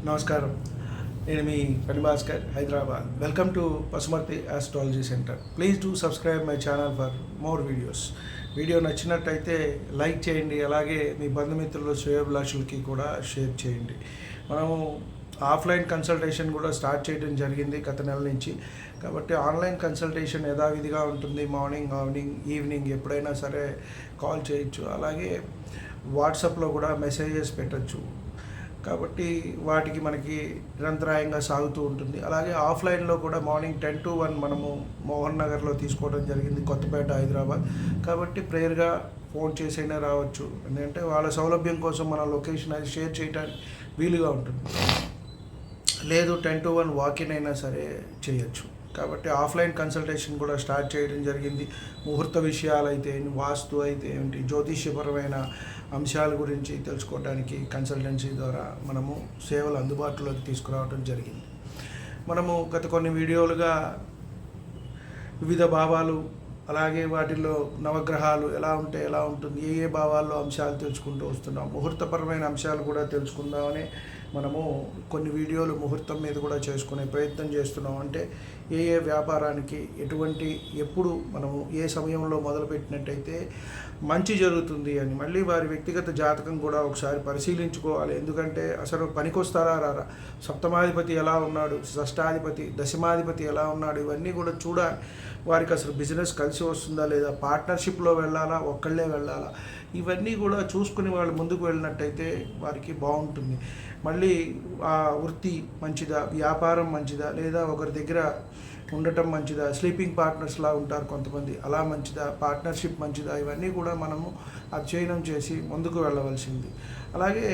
నమస్కారం. నేను మీ Phanibhaskar, Hyderabad. Welcome to Pasumarthi astrology centre. Please do subscribe my channel for more videos. Video నచ్చినట్టయితే like చేయండి, అలాగే మీ బంధుమిత్రులు శ్రేయోభిలాషులకి కూడా షేర్ చేయండి. మనము ఆఫ్లైన్ కన్సల్టేషన్ కూడా స్టార్ట్ చేయడం జరిగింది గత నెల నుంచి. కాబట్టి ఆన్లైన్ కన్సల్టేషన్ యథావిధిగా ఉంటుంది. మార్నింగ్ ఈవినింగ్ ఎప్పుడైనా సరే కాల్ చేయొచ్చు, అలాగే వాట్సాప్లో కూడా మెసేజెస్ పెట్టచ్చు. కాబట్టి వాటికి మనకి నిరంతరాయంగా సాగుతూ ఉంటుంది. అలాగే ఆఫ్లైన్లో కూడా మార్నింగ్ 10 to 1 మనము మోహన్ నగర్లో తీసుకోవడం జరిగింది, కొత్తపేట, హైదరాబాద్. కాబట్టి ప్రేయర్గా ఫోన్ చేసైనా రావచ్చు, ఎందుకంటే వాళ్ళ సౌలభ్యం కోసం మన లొకేషన్ అది షేర్ చేయడానికి వీలుగా ఉంటుంది. లేదు 10 to 1 వాకిన్ అయినా సరే చేయొచ్చు. కాబట్టి ఆఫ్లైన్ కన్సల్టేషన్ కూడా స్టార్ట్ చేయడం జరిగింది. ముహూర్త విషయాలు అయితే, వాస్తు అయితే ఏమిటి, జ్యోతిష్యపరమైన అంశాల గురించి తెలుసుకోవడానికి కన్సల్టెన్సీ ద్వారా మనము సేవలు అందుబాటులోకి తీసుకురావడం జరిగింది. మనము గత కొన్ని వీడియోలుగా వివిధ భావాలు, అలాగే వాటిల్లో నవగ్రహాలు ఎలా ఉంటే ఎలా ఉంటుంది, ఏ భావాల్లో అంశాలు తెలుసుకుంటూ వస్తున్నాం. ముహూర్తపరమైన అంశాలు కూడా తెలుసుకుందామని మనము కొన్ని వీడియోలు ముహూర్తం మీద కూడా చేసుకునే ప్రయత్నం చేస్తున్నాం. అంటే ఏ వ్యాపారానికి ఎప్పుడు మనము ఏ సమయంలో మొదలుపెట్టినట్టయితే మంచి జరుగుతుంది అని మళ్ళీ వారి వ్యక్తిగత జాతకం కూడా ఒకసారి పరిశీలించుకోవాలి. ఎందుకంటే అసలు పనికొస్తారా రారా, సప్తమాధిపతి ఎలా ఉన్నాడు, షష్టాధిపతి, దశమాధిపతి ఎలా ఉన్నాడు, ఇవన్నీ కూడా చూడాలి. వారికి అసలు బిజినెస్ కలిసి వస్తుందా లేదా, పార్ట్నర్షిప్లో వెళ్ళాలా, ఒక్కళ్ళే వెళ్ళాలా, ఇవన్నీ కూడా చూసుకుని వాళ్ళు ముందుకు వెళ్ళినట్టయితే వారికి బాగుంటుంది. మళ్ళీ ఆ వృత్తి మంచిదా, వ్యాపారం మంచిదా, లేదా ఒకరి దగ్గర ఉండటం మంచిదా, స్లీపింగ్ పార్ట్నర్స్లా ఉంటారు కొంతమంది, అలా మంచిదా, పార్ట్నర్షిప్ మంచిదా, ఇవన్నీ కూడా మనము అధ్యయనం చేసి ముందుకు వెళ్ళవలసింది. అలాగే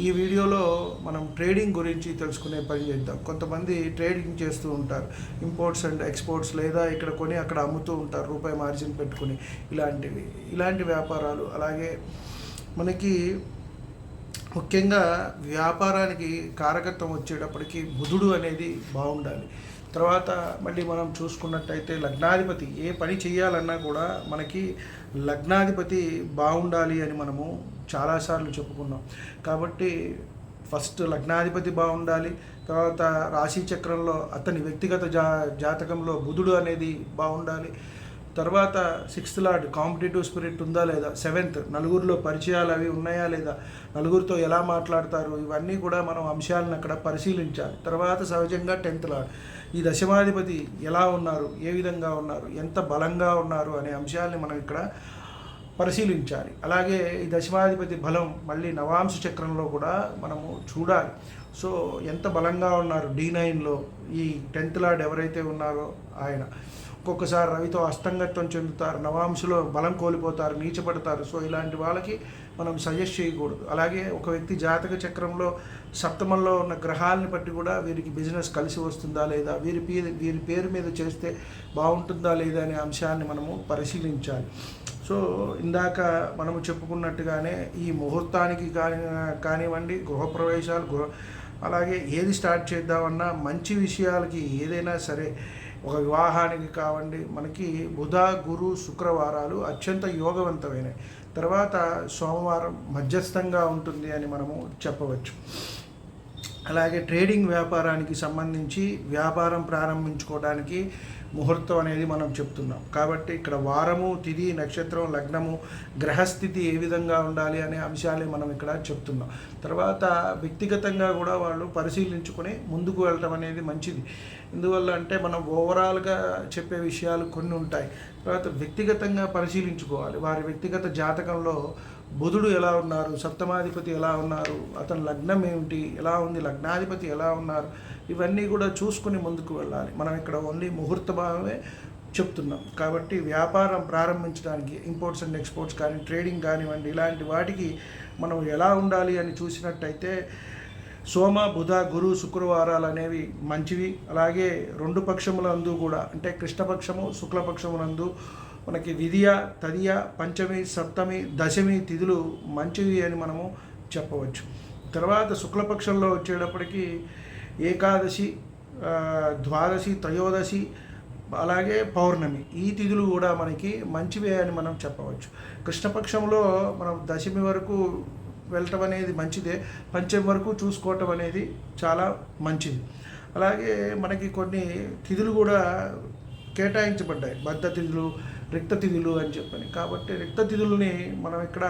ఈ వీడియోలో మనం ట్రేడింగ్ గురించి తెలుసుకునే పని చేద్దాం. కొంతమంది ట్రేడింగ్ చేస్తూ ఉంటారు, ఇంపోర్ట్స్ అండ్ ఎక్స్పోర్ట్స్, లేదా ఇక్కడ కొని అక్కడ అమ్ముతూ ఉంటారు రూపాయి మార్జిన్ పెట్టుకుని. ఇలాంటి వ్యాపారాలు. అలాగే మనకి ముఖ్యంగా వ్యాపారానికి కారకత్వం వచ్చేటప్పటికి బుధుడు అనేది బాగుండాలి. తర్వాత మళ్ళీ మనం చూసుకున్నట్టయితే లగ్నాధిపతి, ఏ పని చేయాలన్నా కూడా మనకి లగ్నాధిపతి బాగుండాలి అని మనము చాలాసార్లు చెప్పుకున్నాం. కాబట్టి ఫస్ట్ లగ్నాధిపతి బాగుండాలి. తర్వాత రాశి చక్రంలో అతని వ్యక్తిగత జాతకంలో బుధుడు అనేది బాగుండాలి. తర్వాత 6th లార్డ్ కాంపిటేటివ్ స్పిరిట్ ఉందా లేదా, 7th నలుగురిలో పరిచయాలు అవి ఉన్నాయా లేదా, నలుగురితో ఎలా మాట్లాడతారు, ఇవన్నీ కూడా మనం అంశాలను అక్కడ పరిశీలించాలి. తర్వాత సహజంగా 10th లార్డ్, ఈ దశమాధిపతి ఎలా ఉన్నారు, ఏ విధంగా ఉన్నారు, ఎంత బలంగా ఉన్నారు అనే అంశాలని మనం ఇక్కడ పరిశీలించాలి. అలాగే ఈ దశమాధిపతి బలం మళ్ళీ నవాంశ చక్రంలో కూడా మనము చూడాలి. సో ఎంత బలంగా ఉన్నారు, D9లో ఈ 10th లార్డ్ ఎవరైతే ఉన్నారో ఆయన ఒక్కొక్కసారి రవితో అస్తంగత్వం చెందుతారు, నవాంశలో బలం కోల్పోతారు, నీచపడతారు. సో ఇలాంటి వాళ్ళకి మనం సజెస్ట్ చేయకూడదు. అలాగే ఒక వ్యక్తి జాతక చక్రంలో సప్తమంలో ఉన్న గ్రహాలని బట్టి కూడా వీరికి బిజినెస్ కలిసి వస్తుందా లేదా, వీరి పేరు మీద చేస్తే బాగుంటుందా లేదా అనే అంశాన్ని మనము పరిశీలించాలి. సో ఇందాక మనము చెప్పుకున్నట్టుగానే ఈ ముహూర్తానికి కానివ్వండి, గృహప్రవేశాలు, అలాగే ఏది స్టార్ట్ చేద్దామన్నా మంచి విషయాలకి ఏదైనా సరే, ఒక వివాహానికి కావండి, మనకి బుధ, గురు, శుక్రవారాలు అత్యంత యోగవంతమైనవి. తర్వాత సోమవారం మధ్యస్థంగా ఉంటుంది అని మనము చెప్పవచ్చు. అలాగే ట్రేడింగ్ వ్యాపారానికి సంబంధించి వ్యాపారం ప్రారంభించుకోవడానికి ముహూర్తం అనేది మనం చెప్తున్నాం. కాబట్టి ఇక్కడ వారము, తిథి, నక్షత్రం, లగ్నము, గ్రహస్థితి ఏ విధంగా ఉండాలి అనే అంశాలే మనం ఇక్కడ చెప్తున్నాం. తర్వాత వ్యక్తిగతంగా కూడా వాళ్ళు పరిశీలించుకొని ముందుకు వెళ్ళటం అనేది మంచిది. ఎందువల్ల అంటే మనం ఓవరాల్గా చెప్పే విషయాలు కొన్ని ఉంటాయి. తర్వాత వ్యక్తిగతంగా పరిశీలించుకోవాలి. వారి వ్యక్తిగత జాతకంలో బుధుడు ఎలా ఉన్నారు, సప్తమాధిపతి ఎలా ఉన్నారు, అతని లగ్నం ఏమిటి, ఎలా ఉంది, లగ్నాధిపతి ఎలా ఉన్నారు, ఇవన్నీ కూడా చూసుకుని ముందుకు వెళ్ళాలి. మనం ఇక్కడ ఓన్లీ ముహూర్త భావమే చెప్తున్నాం. కాబట్టి వ్యాపారం ప్రారంభించడానికి ఇంపోర్ట్స్ అండ్ ఎక్స్పోర్ట్స్ కానీ, ట్రేడింగ్ కానివ్వండి, ఇలాంటి వాటికి మనం ఎలా ఉండాలి అని చూసినట్టయితే సోమ, బుధ, గురు, శుక్రవారాలు అనేవి మంచివి. అలాగే 2 పక్షములందు కూడా, అంటే కృష్ణపక్షము, శుక్లపక్షములందు మనకి విధియ, తదియ, పంచమి, సప్తమి, దశమి తిథులు మంచివి అని మనము చెప్పవచ్చు. తర్వాత శుక్లపక్షంలో వచ్చేటప్పటికి ఏకాదశి, ద్వాదశి, త్రయోదశి, అలాగే పౌర్ణమి, ఈ తిథులు కూడా మనకి మంచివే అని మనం చెప్పవచ్చు. కృష్ణపక్షంలో మనం దశమి వరకు వెళ్ళటం అనేది మంచిదే. పంచమి వరకు చూసుకోవటం అనేది చాలా మంచిది. అలాగే మనకి కొన్ని తిథులు కూడా కేటాయించబడ్డాయి, బద్ధ తిథులు, రిక్త తిథులు అని చెప్పని. కాబట్టి రిక్త తిథులని మనం ఇక్కడ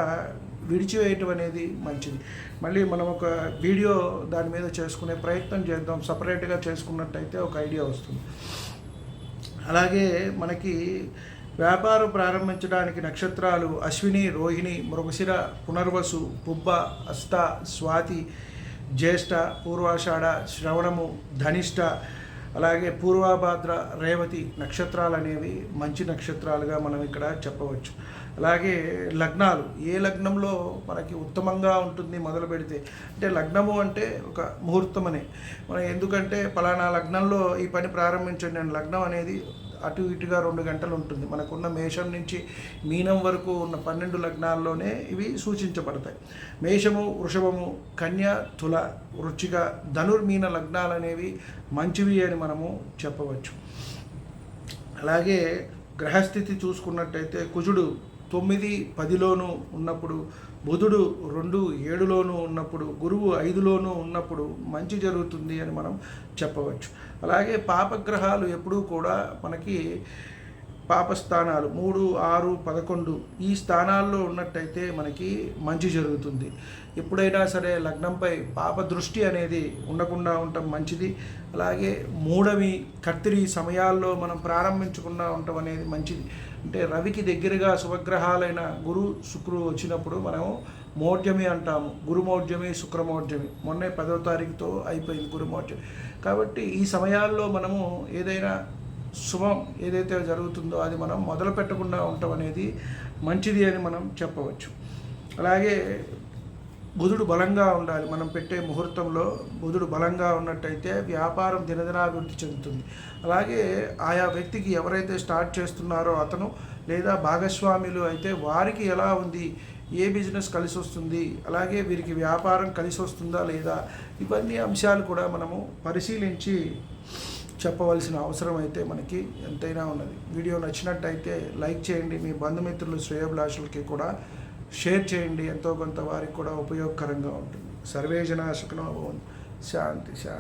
విడిచివేయటం అనేది మంచిది. మళ్ళీ మనం ఒక వీడియో దాని మీద చేసుకునే ప్రయత్నం చేద్దాం, సపరేట్గా చేసుకున్నట్టయితే ఒక ఐడియా వస్తుంది. అలాగే మనకి వ్యాపారం ప్రారంభించడానికి నక్షత్రాలు అశ్విని, రోహిణి, మృగశిర, పునర్వసు, పుబ్బ, హస్త, స్వాతి, జ్యేష్ఠ, పూర్వాషాఢ, శ్రవణము, ధనిష్ట, అలాగే పూర్వభాద్ర, రేవతి నక్షత్రాలు అనేవి మంచి నక్షత్రాలుగా మనం ఇక్కడ చెప్పవచ్చు. అలాగే లగ్నాలు, ఏ లగ్నంలో మనకి ఉత్తమంగా ఉంటుంది మొదలు పెడితే, అంటే లగ్నము అంటే ఒక ముహూర్తం అనే మనం, ఎందుకంటే పలానా లగ్నంలో ఈ పని ప్రారంభించండి అని. లగ్నం అనేది అటు ఇటుగా 2 గంటలు ఉంటుంది. మనకున్న మేషం నుంచి మీనం వరకు ఉన్న 12 లగ్నాల్లోనే ఇవి సూచించబడతాయి. మేషము, వృషభము, కన్య, తుల, వృశ్చిక, ధనుర్మీన లగ్నాలు అనేవి మంచివి అని మనము చెప్పవచ్చు. అలాగే గ్రహస్థితి చూసుకున్నట్టయితే కుజుడు 9, 10లోనూ ఉన్నప్పుడు, బుధుడు 2, 7లోనూ ఉన్నప్పుడు, గురువు 5లోనూ ఉన్నప్పుడు మంచి జరుగుతుంది అని మనం చెప్పవచ్చు. అలాగే పాపగ్రహాలు ఎప్పుడూ కూడా మనకి పాపస్థానాలు 3, 6, 11 ఈ స్థానాల్లో ఉన్నట్టయితే మనకి మంచి జరుగుతుంది. ఎప్పుడైనా సరే లగ్నంపై పాప దృష్టి అనేది ఉండకుండా ఉండటం మంచిది. అలాగే మూడవి, కత్తిరి సమయాల్లో మనం ప్రారంభించకుండా ఉండటం అనేది మంచిది. అంటే రవికి దగ్గరగా శుభగ్రహాలైన గురు, శుక్రుడు వచ్చినప్పుడు మనం మౌఢ్యమి అంటాము. గురుమౌఢ్యమి, శుక్రమౌఢ్యమి. మొన్నే 10వ తారీఖుతో అయిపోయింది గురుమౌఢ్యమి. కాబట్టి ఈ సమయాల్లో మనము ఏదైనా శుభం ఏదైతే జరుగుతుందో అది మనం మొదలు పెట్టకుండా ఉండటం అనేది మంచిది అని మనం చెప్పవచ్చు. అలాగే బుధుడు బలంగా ఉండాలి. మనం పెట్టే ముహూర్తంలో బుధుడు బలంగా ఉన్నట్టయితే వ్యాపారం దినదినాభివృద్ధి చెందుతుంది. అలాగే ఆయా వ్యక్తికి ఎవరైతే స్టార్ట్ చేస్తున్నారో అతను లేదా భాగస్వాములు అయితే వారికి ఎలా ఉంది, ఏ బిజినెస్ కలిసి వస్తుంది, అలాగే వీరికి వ్యాపారం కలిసి వస్తుందా లేదా, ఇవన్నీ అంశాలు కూడా మనము పరిశీలించి చెప్పవలసిన అవసరం అయితే మనకి ఎంతైనా ఉన్నది. వీడియో నచ్చినట్టయితే లైక్ చేయండి, మీ బంధుమిత్రులు, శ్రేయోభిలాషులకి కూడా షేర్ చేయండి. ఎంతో కొంత వారికి కూడా ఉపయోగకరంగా ఉంటుంది. సర్వే జనా సుఖినో భవంతు. శాంతి శాంతి.